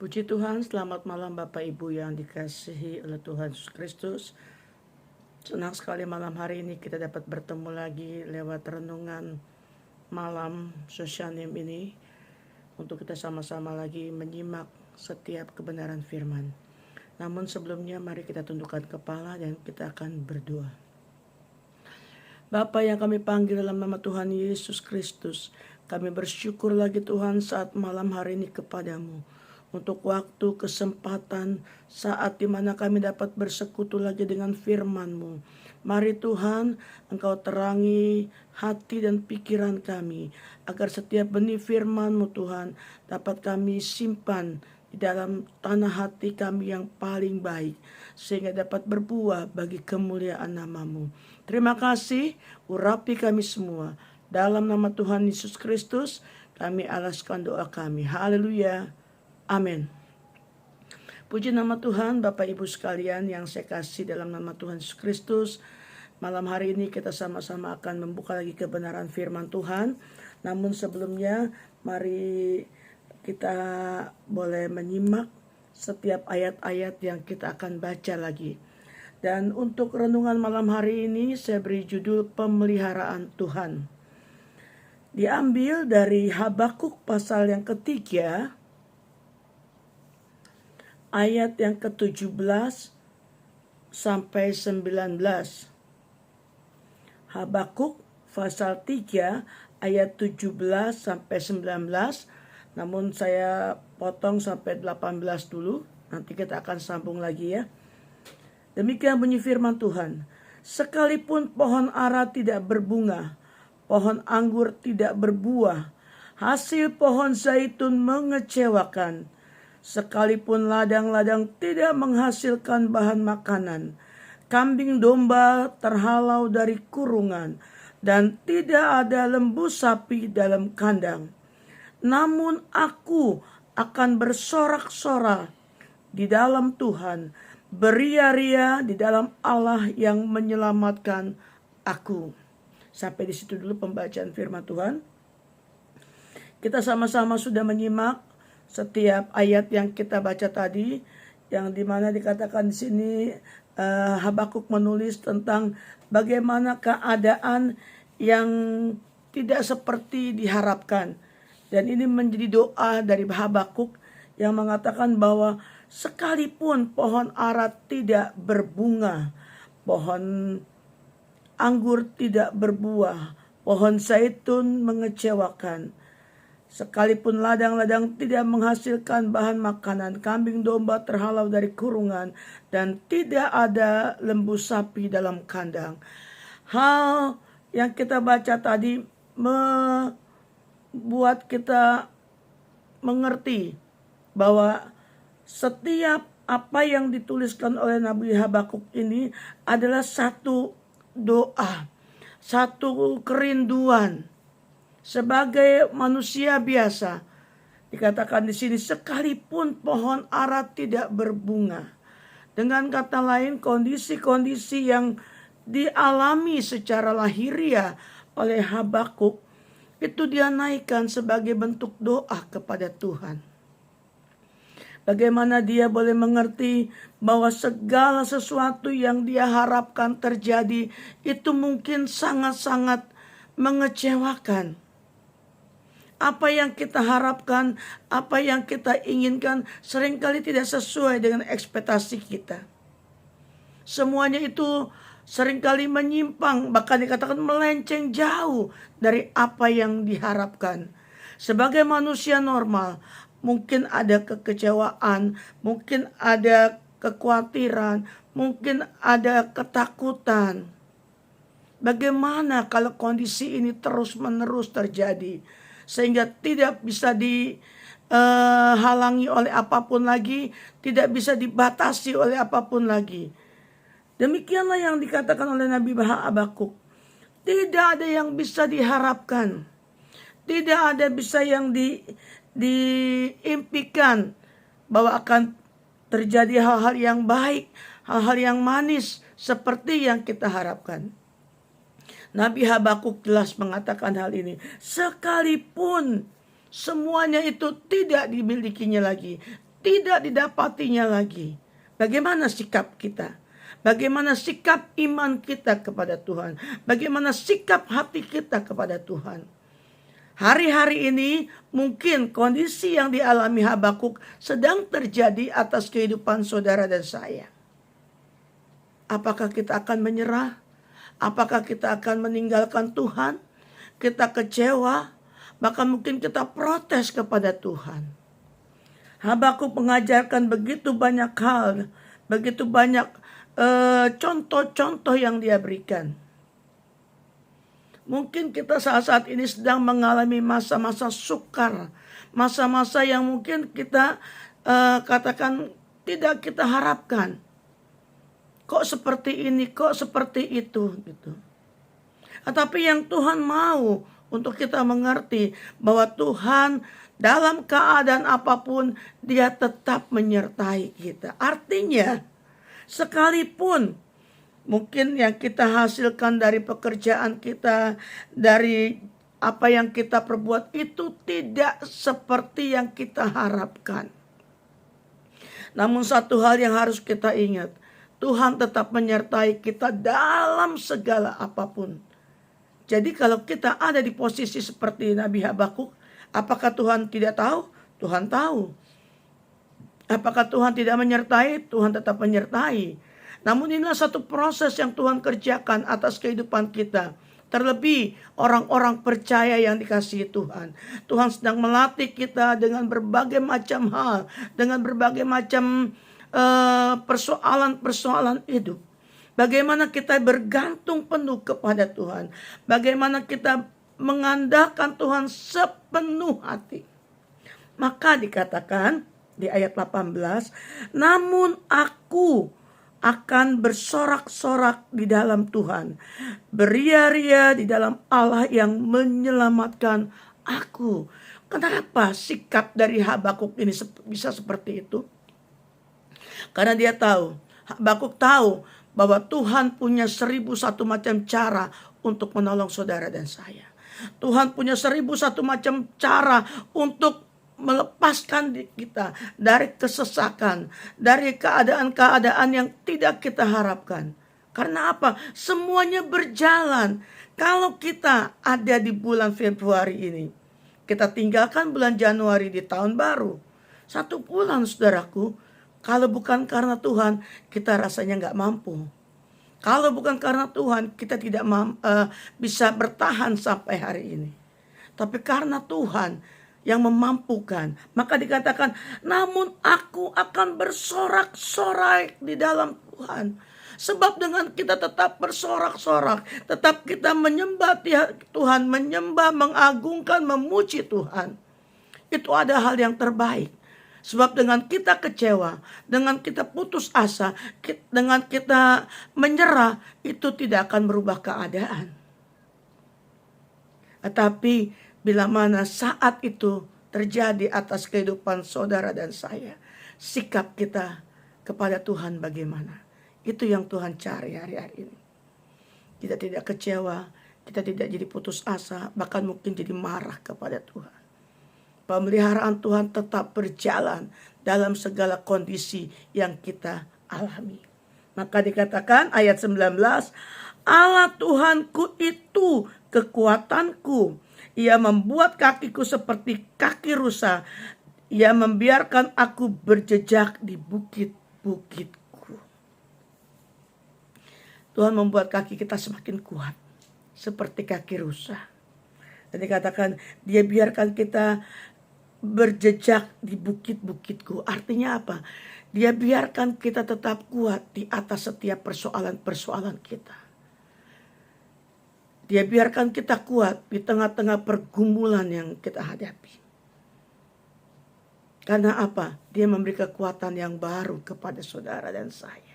Puji Tuhan, selamat malam Bapak Ibu yang dikasihi oleh Tuhan Yesus Kristus. Senang sekali malam hari ini kita dapat bertemu lagi lewat renungan malam Sosyanim ini untuk kita sama-sama lagi menyimak setiap kebenaran firman. Namun sebelumnya mari kita tundukkan kepala dan kita akan berdoa. Bapa yang kami panggil dalam nama Tuhan Yesus Kristus, kami bersyukur lagi Tuhan saat malam hari ini kepadamu. Untuk waktu, kesempatan, saat dimana kami dapat bersekutu lagi dengan firman-Mu. Mari Tuhan, Engkau terangi hati dan pikiran kami, agar setiap benih firman-Mu Tuhan, dapat kami simpan di dalam tanah hati kami yang paling baik, sehingga dapat berbuah bagi kemuliaan nama-Mu. Terima kasih, urapi kami semua. Dalam nama Tuhan Yesus Kristus, kami alaskan doa kami. Haleluya. Amin. Puji nama Tuhan, Bapak Ibu sekalian yang saya kasih dalam nama Tuhan Yesus Kristus. Malam hari ini kita sama-sama akan membuka lagi kebenaran firman Tuhan. Namun sebelumnya mari kita boleh menyimak setiap ayat-ayat yang kita akan baca lagi. Dan untuk renungan malam hari ini saya beri judul Pemeliharaan Tuhan. Diambil dari Habakuk pasal yang ketiga, ayat yang ke-17 sampai 19. Habakuk pasal 3 ayat 17 sampai 19. Namun saya potong sampai 18 dulu. Nanti kita akan sambung lagi ya. Demikian bunyi firman Tuhan. Sekalipun pohon ara tidak berbunga, pohon anggur tidak berbuah, hasil pohon zaitun mengecewakan, sekalipun ladang-ladang tidak menghasilkan bahan makanan, kambing domba terhalau dari kurungan, dan tidak ada lembu sapi dalam kandang. Namun aku akan bersorak-sorak di dalam Tuhan, beria-ria di dalam Allah yang menyelamatkan aku. Sampai di situ dulu pembacaan firman Tuhan. Kita sama-sama sudah menyimak setiap ayat yang kita baca tadi, yang dimana dikatakan di sini Habakuk menulis tentang bagaimana keadaan yang tidak seperti diharapkan. Dan ini menjadi doa dari Habakuk yang mengatakan bahwa sekalipun pohon ara tidak berbunga, pohon anggur tidak berbuah, pohon zaitun mengecewakan, sekalipun ladang-ladang tidak menghasilkan bahan makanan, kambing domba terhalau dari kurungan, dan tidak ada lembu sapi dalam kandang. Hal yang kita baca tadi membuat kita mengerti bahwa setiap apa yang dituliskan oleh Nabi Habakuk ini adalah satu doa, satu kerinduan. Sebagai manusia biasa, dikatakan di sini sekalipun pohon ara tidak berbunga. Dengan kata lain, kondisi-kondisi yang dialami secara lahiriah oleh Habakuk itu dia naikkan sebagai bentuk doa kepada Tuhan. Bagaimana dia boleh mengerti bahwa segala sesuatu yang dia harapkan terjadi itu mungkin sangat-sangat mengecewakan. Apa yang kita harapkan, apa yang kita inginkan seringkali tidak sesuai dengan ekspektasi kita. Semuanya itu seringkali menyimpang, bahkan dikatakan melenceng jauh dari apa yang diharapkan. Sebagai manusia normal, mungkin ada kekecewaan, mungkin ada kekhawatiran, mungkin ada ketakutan. Bagaimana kalau kondisi ini terus-menerus terjadi, sehingga tidak bisa dihalangi oleh apapun lagi, tidak bisa dibatasi oleh apapun lagi. Demikianlah yang dikatakan oleh Nabi Habakuk. Tidak ada yang bisa diharapkan, tidak ada bisa yang diimpikan bahwa akan terjadi hal-hal yang baik, hal-hal yang manis seperti yang kita harapkan. Nabi Habakuk jelas mengatakan hal ini. Sekalipun semuanya itu tidak dimilikinya lagi, tidak didapatinya lagi. Bagaimana sikap kita? Bagaimana sikap iman kita kepada Tuhan? Bagaimana sikap hati kita kepada Tuhan? Hari-hari ini mungkin kondisi yang dialami Habakuk sedang terjadi atas kehidupan saudara dan saya. Apakah kita akan menyerah? Apakah kita akan meninggalkan Tuhan? Kita kecewa? Bahkan mungkin kita protes kepada Tuhan. Habakuk mengajarkan begitu banyak hal, begitu banyak contoh-contoh yang dia berikan. Mungkin kita saat-saat ini sedang mengalami masa-masa sukar, masa-masa yang mungkin kita katakan tidak kita harapkan. Kok seperti ini, kok seperti itu, gitu. Tetapi yang Tuhan mau untuk kita mengerti bahwa Tuhan dalam keadaan apapun Dia tetap menyertai kita. Artinya, sekalipun mungkin yang kita hasilkan dari pekerjaan kita, dari apa yang kita perbuat itu tidak seperti yang kita harapkan. Namun satu hal yang harus kita ingat, Tuhan tetap menyertai kita dalam segala apapun. Jadi kalau kita ada di posisi seperti Nabi Habakuk, apakah Tuhan tidak tahu? Tuhan tahu. Apakah Tuhan tidak menyertai? Tuhan tetap menyertai. Namun inilah satu proses yang Tuhan kerjakan atas kehidupan kita. Terlebih orang-orang percaya yang dikasihi Tuhan. Tuhan sedang melatih kita dengan berbagai macam hal. Dengan berbagai macam persoalan-persoalan hidup. Bagaimana kita bergantung penuh kepada Tuhan. Bagaimana kita mengandalkan Tuhan sepenuh hati. Maka dikatakan di ayat 18, namun aku akan bersorak-sorak di dalam Tuhan, beria-ria di dalam Allah yang menyelamatkan aku. Kenapa sikap dari Habakuk ini bisa seperti itu? Karena dia tahu, Habakuk tahu bahwa Tuhan punya 1001 macam cara untuk menolong saudara dan saya. Tuhan punya 1001 macam cara untuk melepaskan kita dari kesesakan, dari keadaan-keadaan yang tidak kita harapkan. Karena apa? Semuanya berjalan. Kalau kita ada di bulan Februari ini, kita tinggalkan bulan Januari di tahun baru. 1 bulan saudaraku, kalau bukan karena Tuhan, kita rasanya gak mampu. Kalau bukan karena Tuhan, kita tidak bisa bertahan sampai hari ini. Tapi karena Tuhan yang memampukan, maka dikatakan, namun aku akan bersorak-sorai di dalam Tuhan. Sebab dengan kita tetap bersorak-sorak, tetap kita menyembah Tuhan, menyembah, mengagungkan, memuji Tuhan, itu ada hal yang terbaik. Sebab dengan kita kecewa, dengan kita putus asa, dengan kita menyerah, itu tidak akan merubah keadaan. Tetapi bila mana saat itu terjadi atas kehidupan saudara dan saya, sikap kita kepada Tuhan bagaimana? Itu yang Tuhan cari hari-hari ini. Kita tidak kecewa, kita tidak jadi putus asa, bahkan mungkin jadi marah kepada Tuhan. Pemeliharaan Tuhan tetap berjalan dalam segala kondisi yang kita alami. Maka dikatakan ayat 19, Allah Tuhanku itu kekuatanku. Ia membuat kakiku seperti kaki rusa. Ia membiarkan aku berjejak di bukit-bukitku. Tuhan membuat kaki kita semakin kuat, seperti kaki rusa. Dan dikatakan dia biarkan kita berjejak di bukit-bukitku. Artinya apa? Dia biarkan kita tetap kuat di atas setiap persoalan-persoalan kita. Dia biarkan kita kuat di tengah-tengah pergumulan yang kita hadapi. Karena apa? Dia memberi kekuatan yang baru kepada saudara dan saya.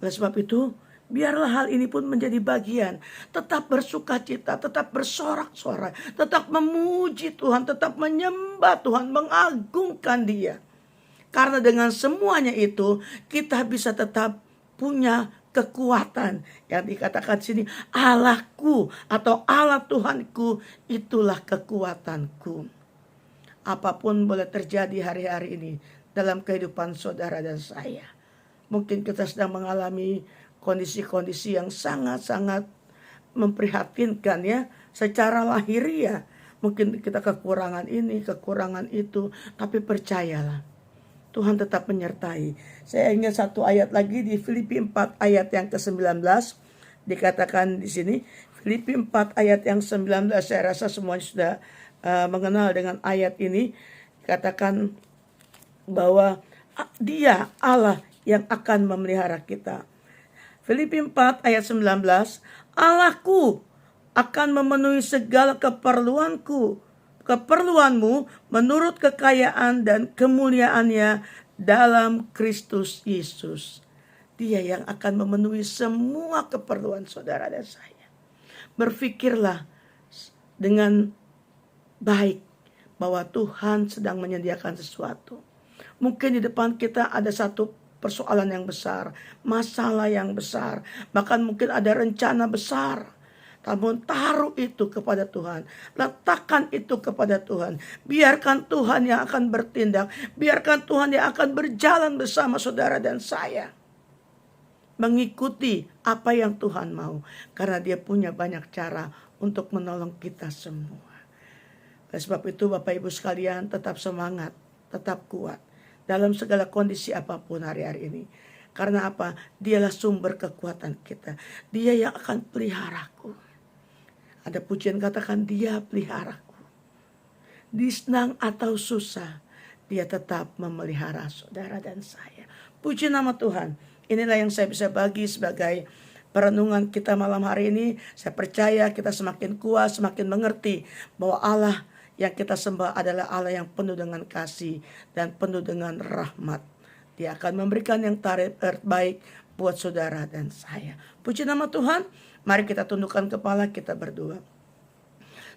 Oleh sebab itu, biarlah hal ini pun menjadi bagian. Tetap bersukacita, tetap bersorak-sorai, tetap memuji Tuhan, tetap menyembah Tuhan, mengagungkan Dia. Karena dengan semuanya itu, kita bisa tetap punya kekuatan. Yang dikatakan di sini, Allahku atau Allah Tuhanku, itulah kekuatanku. apapun boleh terjadi hari-hari ini dalam kehidupan saudara dan saya. Mungkin kita sedang mengalami kondisi-kondisi yang sangat-sangat memprihatinkan ya, secara lahiriah. Mungkin kita kekurangan ini, kekurangan itu, tapi percayalah, Tuhan tetap menyertai. Saya ingat satu ayat lagi di Filipi 4 ayat yang ke-19. Dikatakan di sini, Filipi 4 ayat yang 19, saya rasa semuanya sudah mengenal dengan ayat ini. Dikatakan bahwa Dia Allah yang akan memelihara kita. Filipi 4 ayat 19, Allahku akan memenuhi segala keperluanmu menurut kekayaan dan kemuliaannya dalam Kristus Yesus. Dia yang akan memenuhi semua keperluan saudara dan saya. Berpikirlah dengan baik bahwa Tuhan sedang menyediakan sesuatu. Mungkin di depan kita ada satu persoalan yang besar, masalah yang besar, bahkan mungkin ada rencana besar. Namun taruh itu kepada Tuhan. Letakkan itu kepada Tuhan. Biarkan Tuhan yang akan bertindak. Biarkan Tuhan yang akan berjalan bersama saudara dan saya. Mengikuti apa yang Tuhan mau. Karena Dia punya banyak cara untuk menolong kita semua. Oleh sebab itu Bapak Ibu sekalian, tetap semangat, tetap kuat dalam segala kondisi apapun hari-hari ini. Karena apa? Dialah sumber kekuatan kita. Dia yang akan peliharaku. Ada pujian katakan, Dia peliharaku. Di senang atau susah, Dia tetap memelihara saudara dan saya. Puji nama Tuhan. Inilah yang saya bisa bagi sebagai perenungan kita malam hari ini. Saya percaya kita semakin kuat, semakin mengerti bahwa Allah yang kita sembah adalah Allah yang penuh dengan kasih dan penuh dengan rahmat. Dia akan memberikan yang terbaik buat saudara dan saya. Puji nama Tuhan. Mari kita tundukkan kepala, kita berdoa.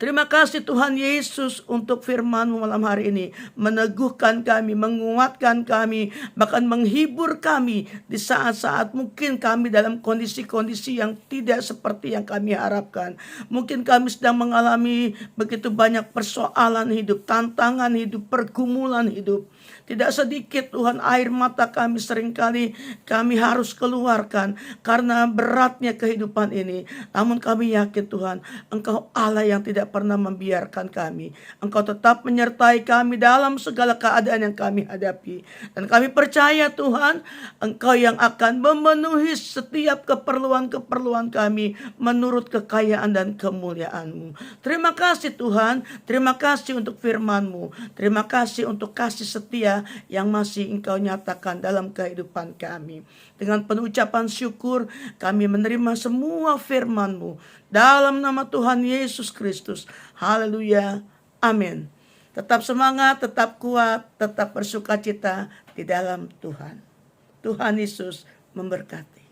Terima kasih Tuhan Yesus untuk firman-Mu malam hari ini. Meneguhkan kami, menguatkan kami, bahkan menghibur kami di saat-saat mungkin kami dalam kondisi-kondisi yang tidak seperti yang kami harapkan. Mungkin kami sedang mengalami begitu banyak persoalan hidup, tantangan hidup, pergumulan hidup. Tidak sedikit Tuhan air mata kami seringkali kami harus keluarkan karena beratnya kehidupan ini. Namun kami yakin Tuhan, Engkau Allah yang tidak pernah membiarkan kami. Engkau tetap menyertai kami dalam segala keadaan yang kami hadapi. Dan kami percaya Tuhan, Engkau yang akan memenuhi setiap keperluan-keperluan kami menurut kekayaan dan kemuliaan-Mu. Terima kasih Tuhan, terima kasih untuk firman-Mu. Terima kasih untuk kasih setia yang masih Engkau nyatakan dalam kehidupan kami. Dengan penuh ucapan syukur kami menerima semua firman-Mu dalam nama Tuhan Yesus Kristus. Haleluya. Amin. Tetap semangat, tetap kuat, tetap bersukacita di dalam Tuhan. Tuhan Yesus memberkati.